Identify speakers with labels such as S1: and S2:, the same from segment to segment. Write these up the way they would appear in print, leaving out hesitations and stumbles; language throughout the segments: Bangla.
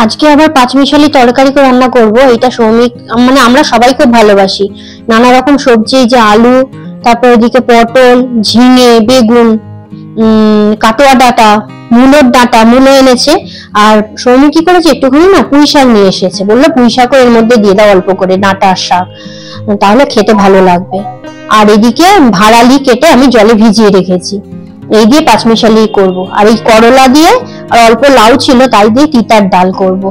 S1: আজকে আবার পাঁচমিশালি তরকারি করে রান্না করব। এটা সৌমিক মানে আমরা সবাই খুব ভালোবাসি। নানা রকম সবজি, যে আলু, তারপর ওদিকে পটল, ঝিঙে, বেগুন, কাটোয়া ডাঁটা, মূলোর ডাঁটা, মূলো এনেছে। আর সৌমিক কি করেছে, একটুখানি না পুঁই শাক নিয়ে এসেছে, বললো পুঁই শাকও এর মধ্যে দিয়ে দাও অল্প করে, ডাঁটা আর শাক, তাহলে খেতে ভালো লাগবে। আর এদিকে ভাড়ালি কেটে আমি জলে ভিজিয়ে রেখেছি, এই দিয়ে পাঁচমিশালি করব। আর এই করলা দিয়ে আর অল্প লাউ ছিল, তাই দিয়ে তিতার ডাল করব।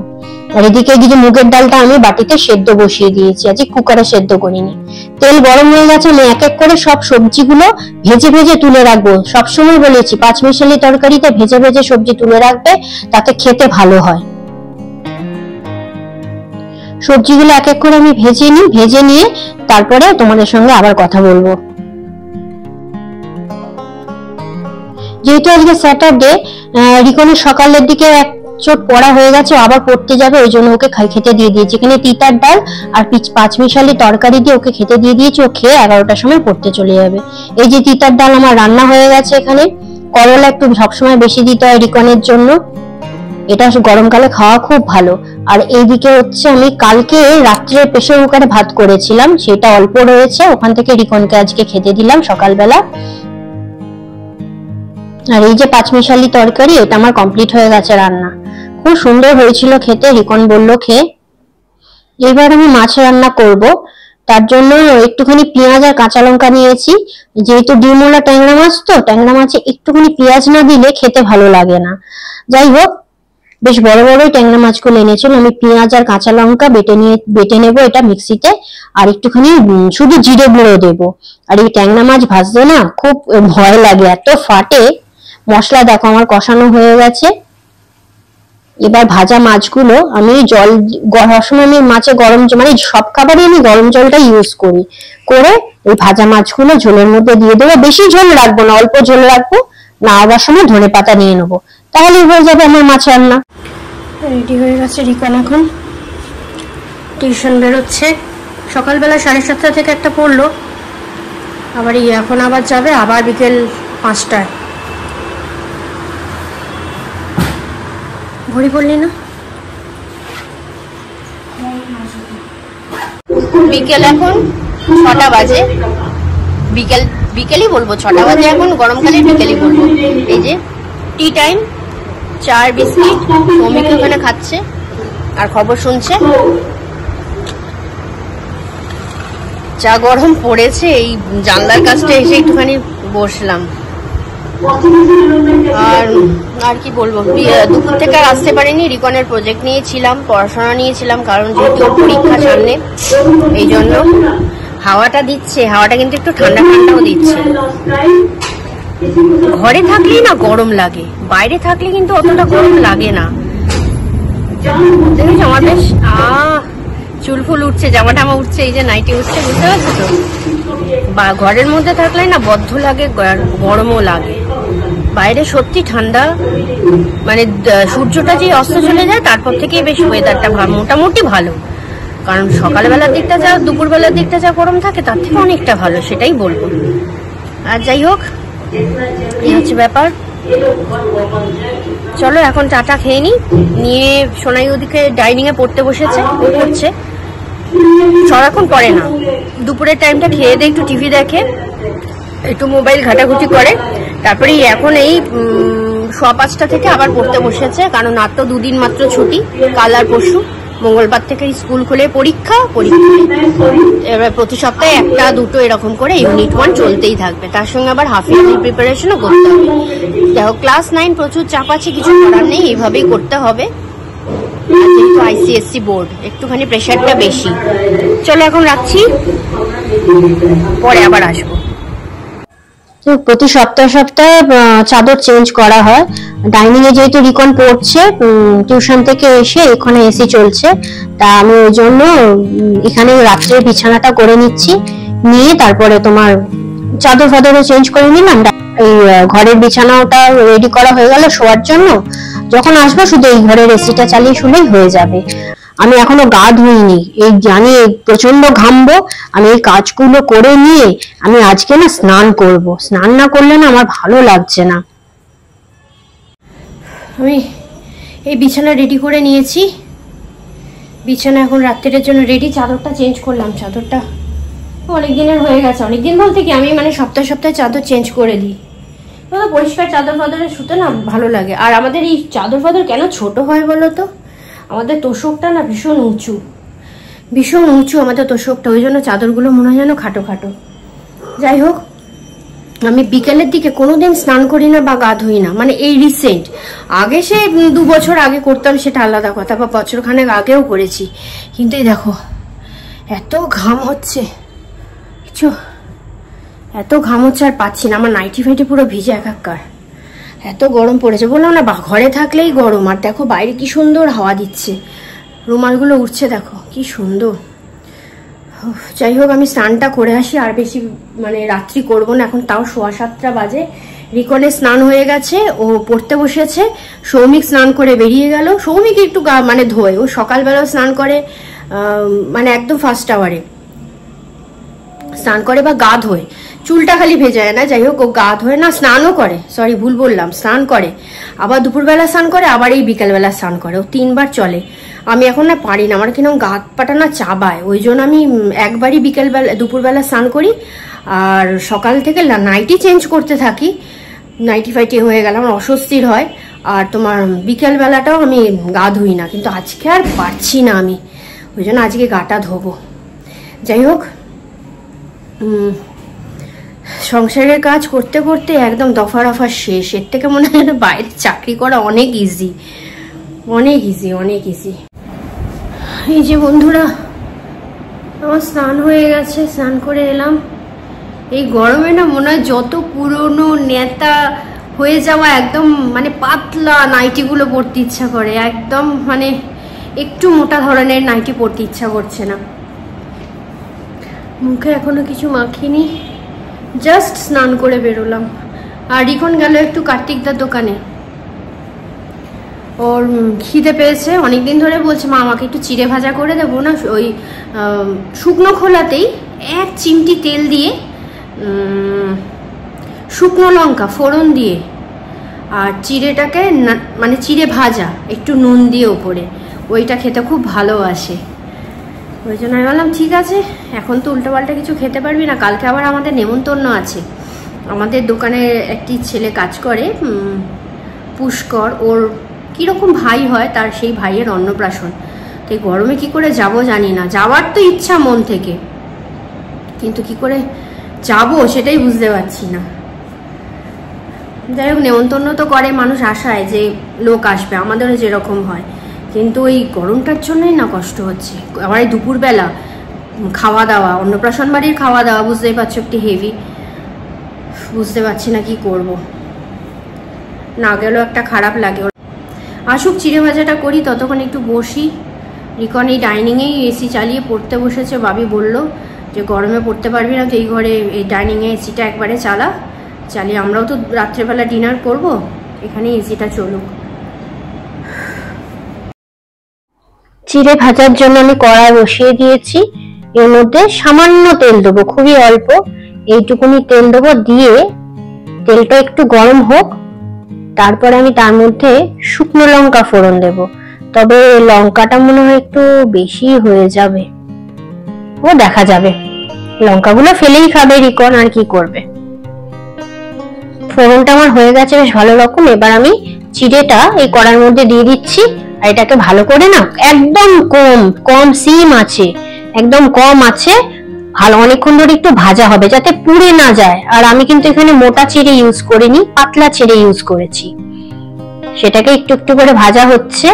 S1: আর এদিকে যে মুগের ডালটা আমি বাটিতে সেদ্ধ বসিয়ে দিয়েছি, আজকে কুকারে সেদ্ধ করিনি। তেল গরম হয়ে গেছে, আমি এক এক করে সব সবজিগুলো ভেজে ভেজে তুলে রাখবো। সবসময় বলেছি পাঁচমিশালি তরকারিতে ভেজে ভেজে সবজি তুলে রাখবে, তাতে খেতে ভালো হয়। সবজিগুলো এক এক করে আমি ভেজে নিই, ভেজে নিয়ে তারপরে তোমাদের সঙ্গে আবার কথা বলবো। যেহেতু আজকে স্যাটারডে, রিকনের সকালের দিকে এক চোট পড়া হয়ে গেছে, আবার পড়তে যাবে, ওই জন্য ওকে খেতে দিয়ে দিয়েছি। এখানে তিতার ডাল আর পাঁচমিশালি তরকারি দিয়ে ওকে খেতে দিয়ে দিয়েছি। ও খেয়ে 11টার সময় পড়তে চলে যাবে। এই যে তিতার ডাল আমার রান্না হয়ে গেছে। এখানে করলা একটু সবসময় বেশি দিতে হয় রিকনের জন্য, এটা গরমকালে খাওয়া খুব ভালো। আর এইদিকে হচ্ছে আমি কালকে রাত্রে প্রেসার কুকারে ভাত করেছিলাম, সেটা অল্প রয়েছে, ওখান থেকে রিকনকে আজকে খেতে দিলাম সকালবেলা। আর এই যে পাঁচমিশালি তরকারি, এটা আমার কমপ্লিট হয়ে গেছে রান্না। খুব সুন্দর হয়েছিল খেতে, রিকন বললো খেয়ে। এবার আমি মাছ রান্না করব, তার জন্য একটুখানি পেঁয়াজ আর কাঁচা লঙ্কা নিয়েছি। যেহেতু ডিমওয়ালা ট্যাংরা মাছ, তো ট্যাংরা মাছে একটুখানি পেঁয়াজ না দিলে খেতে ভালো লাগে না। যাই হোক, বেশ বড় বড়ই ট্যাংরা মাছগুলো এনেছিল। আমি পেঁয়াজ আর কাঁচা লঙ্কা বেটে নেবো এটা মিক্সিতে, আর একটুখানি শুধু জিরে গুঁড়ো দেবো। আর এই ট্যাংরা মাছ ভাজতে না খুব ভয় লাগে, এত ফাটে। মশলা দেখো আমার কষানো হয়ে গেছে। এবার ভাজা মাছগুলো আমি জল সবসময় আমি মাছে গরম, মানে সব খাবারে আমি গরম জলটা ইউজ করি, করে এই ভাজা মাছগুলো ঝোলের মধ্যে দিয়ে দেবো। বেশি ঝোল রাখবো না, অল্প ঝোল রাখবো। নামাবার সময় ধনেপাতা নিয়ে নেবো, তাহলে হয়ে যাবে আমার মাছ রান্না। রেডি হয়ে গেছে রিকন, এখন টিউশন বেরোচ্ছে। সকালবেলা 7:30 থেকে একটা পড়লো, আবার এখন আবার যাবে, আবার বিকেল 5টায়। ঘড়ি পড়লি না?
S2: বিকেল এখন 6টা বাজে, বিকেলই বলবো, 6টা বাজে এখন, গরমকালে বিকেলই বলবো। এই যে টি টাইম, চার বিস্কিট সৌমিক ওখানে খাচ্ছে আর খবর শুনছে। যা গরম পড়েছে, এই জানলার কাছটা এসে একটুখানি বসলাম। আর কি বলবো, দুপুর থেকে আর আসতে পারিনি, রিকনের প্রজেক্ট নিয়েছিলাম, পড়াশোনা নিয়েছিলাম, কারণ যেহেতু পরীক্ষা সামনে, এই জন্য। হাওয়াটা দিচ্ছে, হাওয়াটা কিন্তু একটু ঠান্ডা ঠান্ডাও দিচ্ছে। ঘরে থাকলেই না গরম লাগে, বাইরে থাকলে কিন্তু অতটা গরম লাগে না। দেখেছ আমার বেশ চুল ফুল উঠছে, জামা টামা উঠছে, এই যে নাইটি উঠছে, বুঝতে পারছো তো। বা ঘরের মধ্যে থাকলে না বদ্ধ লাগে, গরমও লাগে। বাইরে সত্যি ঠান্ডা, মানে সূর্যটা যে অস্ত চলে যায় তারপর থেকেই বেশ ওয়েদারটা মোটামুটি ভালো। কারণ সকালবেলার দিকটা যা, দুপুরবেলার দিকটা যা গরম থাকে, তার থেকে অনেকটা ভালো, সেটাই বলবো। আর যাই হোক, এই হচ্ছে ব্যাপার। চলো এখন চাটা খেয়ে নিয়ে সোনাই ওদিকে ডাইনিং এ পড়তে বসেছে, ও পড়ছে। সারাক্ষণ পড়ে না, দুপুরের টাইমটা খেয়ে দিয়ে একটু টিভি দেখে, একটু মোবাইল ঘাটাঘুটি করে, তারপরে এখন এই 5:15 থেকে আবার পড়তে বসেছে। কারণ আর তো 2 দিন মাত্র ছুটি, কাল আর পরশু। মঙ্গলবার থেকে স্কুল খুলে পরীক্ষা। এবার প্রতি সপ্তাহে 1-2 এরকম করে ইউনিট 1 চলতেই থাকবে, তার সঙ্গে আবার হাফ ইয়ারলি প্রিপারেশনও করতে হবে। দেখো ক্লাস 9 প্রচুর চাপ আছে, কিছু করার নেই, এইভাবেই করতে হবে। যেহেতু ICSE বোর্ড, একটুখানি প্রেশারটা বেশি। চলো এখন রাখছি, পরে আবার আসবো।
S1: প্রতি সপ্তাহে চাদর চেঞ্জ করা হয়। ডাইনিং এ যেহেতু রিকন পড়ছে, টিউশন থেকে এসে এখানে এসি চলছে, তা আমি ওই জন্য এখানে রাত্রে বিছানাটা করে নিচ্ছি, নিয়ে তারপরে তোমার চাদর ফাদরও চেঞ্জ করে নিলাম। এই ঘরের বিছানাটা রেডি করা হয়ে গেল শোয়ার জন্য। যখন আসবো শুধু এই ঘরের এসিটা চালিয়ে শুলেই হয়ে যাবে। আমি এখনো গা ধুইনি, এই জানি প্রচন্ড ঘামবো। আমি এই কাজগুলো করে নিয়ে আমি আজকে না স্নান করব। স্নান না করলে না আমার ভালো লাগছে না। আমি
S2: এই বিছানা রেডি করে নিয়েছি, বিছানা এখন রাত্রের জন্য রেডি। চাদরটা চেঞ্জ করলাম, চাদরটা অনেক দিনের হয়ে গেছে। অনেক দিন বলতে কি আমি মানে সপ্তাহে সপ্তাহে চাদর চেঞ্জ করে দিই, পরিষ্কার চাদর ফাদরে শুতে না ভালো লাগে। আর আমাদের এই চাদর ফাদর কেন ছোট হয় বলো তো, আমাদের তোষকটা না ভীষণ উঁচু, ভীষণ উঁচু আমাদের তোষকটা, ওই জন্য চাদরগুলো মনে হয় যেন খাটো খাটো। যাই হোক, আমি বিকেলের দিকে কোনোদিন স্নান করি না বা গা ধুই না, মানে এই রিসেন্ট। আগে সে 2 বছর আগে করতাম, সেটা আলাদা কথা, বা বছরখানেক আগেও করেছি। কিন্তু এই দেখো এত ঘাম হচ্ছে, কিছু এত ঘাম হচ্ছে আর পাচ্ছি না। আমার নাইটি ফাইটি পুরো ভিজে একাকার, এত গরম পড়েছে। বললাম না ঘরে থাকলেই গরম, আর দেখো বাইরে কি সুন্দর হাওয়া দিচ্ছে, রুমালগুলো উঠছে দেখো কি সুন্দর। যাই হোক, আমি স্নানটা করে আসি, আর বেশি মানে রাত্রি করবো না। এখন তাও 7:15 বাজে। রিকনের স্নান হয়ে গেছে, ও পড়তে বসেছে। সৌমিক স্নান করে বেরিয়ে গেল। সৌমিক একটু গা মানে ধোয়, ও সকালবেলাও স্নান করে, মানে একদম ফার্স্ট আওয়ারে স্নান করে বা গা ধোয়, চুলটা খালি ভেজায় না। যাই হোক, ও গা ধোয় না, স্নানও করে, সরি ভুল বললাম, স্নান করে, আবার দুপুরবেলা স্নান করে, আবার এই বিকালবেলা স্নান করে। ও 3 বার চলে। আমি এখন না পারি না, আমার কিরকম গা পাটা না চাবায়, ওই জন্য আমি একবারই বিকেলবেলা দুপুরবেলা স্নান করি, আর সকাল থেকে নাইটি চেঞ্জ করতে থাকি। নাইটি ফাইটি হয়ে গেলে আমার অস্বস্তির হয়। আর তোমার বিকেলবেলাটাও আমি গা ধুই না, কিন্তু আজকে আর পারছি না আমি, ওই জন্য আজকে গাটা ধোবো। যাই হোক, সংসারের কাজ করতে করতে একদম দফা রফা শেষ। এর থেকে মনে হয় বাইরে চাকরি করা অনেক ইজি, অনেক ইজি, অনেক ইজি। এই যে বন্ধুরা, আমার স্নান হয়ে গেছে, স্নান করে এলাম। এই গরমে না মনে হয় যত পুরনো নেতা হয়ে যাওয়া একদম মানে পাতলা নাইটিগুলো পরতে ইচ্ছা করে, একদম মানে একটু মোটা ধরনের নাইটি পরতে ইচ্ছা করছে না। মুখে এখনো কিছু মাখিনি, জাস্ট স্নান করে বেরোলাম। আর রিকন গেল একটু কার্তিকদার দোকানে, ওর খিদে পেয়েছে। অনেকদিন ধরে বলছে মা আমাকে একটু চিড়ে ভাজা করে দেবো না, ওই শুকনো খোলাতেই 1 চিমটি তেল দিয়ে, শুকনো লঙ্কা ফোড়ন দিয়ে, আর চিড়েটাকে মানে চিড়ে ভাজা একটু নুন দিয়ে ওপরে, ওইটা খেতে খুব ভালোবাসে। ওই জন্য আমি বললাম ঠিক আছে, এখন তো উল্টোপাল্টা কিছু খেতে পারবি না, কালকে আবার আমাদের নেমন্তন্ন আছে। আমাদের দোকানে একটি ছেলে কাজ করে, পুষ্কর, ওর কীরকম ভাই হয়, তার সেই ভাইয়ের অন্নপ্রাশন। তো এই গরমে কি করে যাব জানি না, যাওয়ার তো ইচ্ছা মন থেকে, কিন্তু কি করে যাব সেটাই বুঝতে পারছি না। যাই হোক, নেমন্তন্ন তো করে মানুষ আশায় যে লোক আসবে, আমাদেরও যেরকম হয়, কিন্তু ওই গরমটার জন্যই না কষ্ট হচ্ছে। আমার এই দুপুরবেলা খাওয়া দাওয়া, অন্নপ্রাশন বাড়ির খাওয়া দাওয়া, বুঝতেই পারছো একটু হেভি, বুঝতে পারছি না কি করব, না গেলেও একটা খারাপ লাগে। আসুক, চিড়ে ভাজাটা করি, ততক্ষণ একটু বসি। রিকন এই ডাইনিংয়েই এসি চালিয়ে পড়তে বসেছে। বাবি বলল যে গরমে পড়তে পারবি না, তো এই ঘরে এই ডাইনিংয়ে এসিটা একবারে চালিয়ে, আমরাও তো রাত্রেবেলা ডিনার করব, এখানে এসিটা চলুক।
S1: চিড়ে ভাজার জন্য আমি কড়াই বসিয়ে দিয়েছি। এর মধ্যে সামান্য তেল দেবো, খুবই অল্প, এইটুকুনি তেল দেবো। দিয়ে তেলটা একটু গরম হোক, তারপরে আমি তার মধ্যে শুকনো লঙ্কা ফোড়ন দেব। তবে লঙ্কাটা মনে হয় একটু বেশি হয়ে যাবে, ও দেখা যাবে, লঙ্কাগুলো ফেলেই খাবে রিকন, আর কি করবে। ফোড়নটা আমার হয়ে গেছে বেশ ভালো রকম। এবার আমি চিড়েটা এই কড়াইয়ের মধ্যে দিয়ে দিচ্ছি, আর এটাকে ভালো করে না, একদম কম সিম আছে, একদম কম আছে, ভালো অনেকক্ষণ ধরে একটু ভাজা হবে যাতে পুড়ে না যায়। আর আমি কিন্তু এখানে মোটা চিড়ে ইউজ করিনি, পাতলা চিড়ে ইউজ করেছি। সেটাকে একটু একটু করে ভাজা হচ্ছে,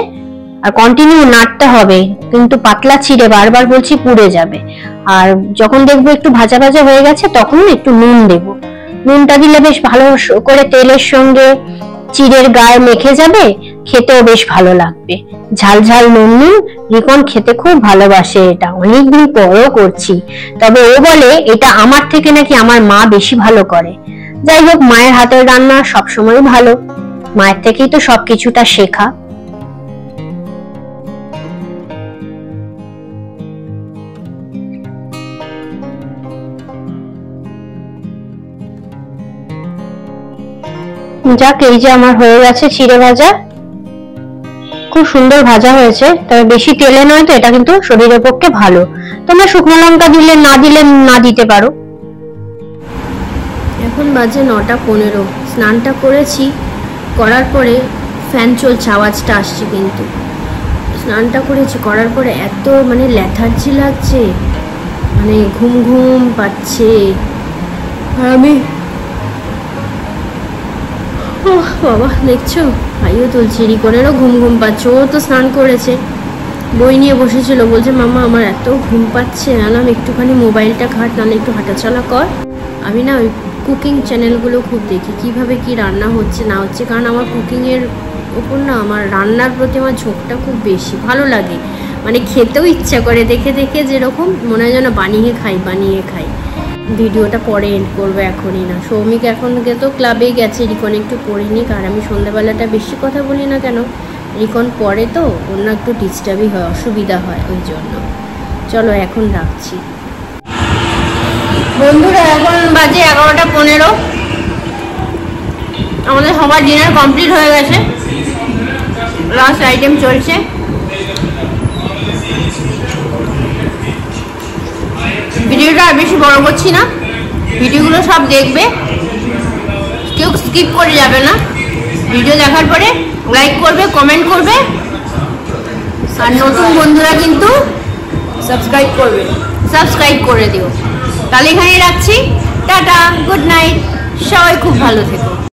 S1: আর কন্টিনিউ নাড়তে হবে, কিন্তু পাতলা চিড়ে বারবার বলছি পুড়ে যাবে। আর যখন দেখবো একটু ভাজা ভাজা হয়ে গেছে, তখন একটু নুন দেব। নুনটা দিলে বেশ ভালো করে তেলের সঙ্গে চিড়ের গায়ে মেখে যাবে, খেতেও বেশ ভালো লাগবে। ঝাল ঝাল নুন রিকন খেতে খুব ভালোবাসে, এটা অনেকদিন পরও করছি। তবে ও বলে এটা আমার থেকে নাকি আমার মা বেশি ভালো করে। যাই হোক, মায়ের হাতের রান্না সবসময় ভালো, মায়ের থেকেই তো সবকিছুটা শেখা। যাক, এই যে আমার হয়ে গেছে চিড়ে ভাজা। খুব সুন্দর ভাজা হয়েছে, তবে বেশি তেলে নয়, তো এটা কিন্তু শরীরের পক্ষে ভালো। তোমরা শুকনো লঙ্কা দিলে না দিতে পারো।
S2: এখন বাজে 9:15। স্নানটা করেছি, করার পরে ফ্যান চলছে, আওয়াজটা আসছে, কিন্তু স্নানটা করেছি করার পরে এত মানে ল্যাথার্জি লাগছে, মানে ঘুম ঘুম পাচ্ছে। আর আমি বাবা দেখছো ভাইও তুলছে, রিকনেরও ঘুম ঘুম পাচ্ছে, ও তো স্নান করেছে, বই নিয়ে বসেছিল, বলছে মামা আমার এত ঘুম পাচ্ছে, আলাম একটুখানি মোবাইলটা ঘাট, নাহলে একটু হাঁটাচলা কর। আমি না ওই কুকিং চ্যানেলগুলো খুব দেখি, কিভাবে কি রান্না হচ্ছে না হচ্ছে, কারণ আমার কুকিংয়ের ওপর না, আমার রান্নার প্রতি আমার ঝোঁকটা খুব বেশি, ভালো লাগে, মানে খেতেও ইচ্ছা করে দেখে দেখে, যেরকম মনে হয় যেন বানিয়ে খাই। ভিডিওটা পরে এন্ড করবো, এখনই না। সৌমিক এখন তো ক্লাবে গেছে, রিকন একটু পড়ে নিক, আর আমি সন্ধ্যাবেলাটা বেশি কথা বলি না কেন, রিকন পড়ে তো, অন্য একটু ডিস্টার্বই হয়, অসুবিধা হয়, ওই জন্য। চলো এখন রাখছি বন্ধুরা, এখন বাজে 11:15। আমাদের সবার ডিনার কমপ্লিট হয়ে গেছে, লাস্ট আইটেম চলছে। ভিডিওটা আর বেশি বড় করছি না, ভিডিওগুলো সব দেখবে, কেউ স্কিপ করে যাবে না। ভিডিও দেখার পরে লাইক করবে, কমেন্ট করবে, আর নতুন বন্ধুরা কিন্তু সাবস্ক্রাইব করে দিও। তাহলে এখানেই রাখছি, টাটা, গুড নাইট, সবাই খুব ভালো থেকো।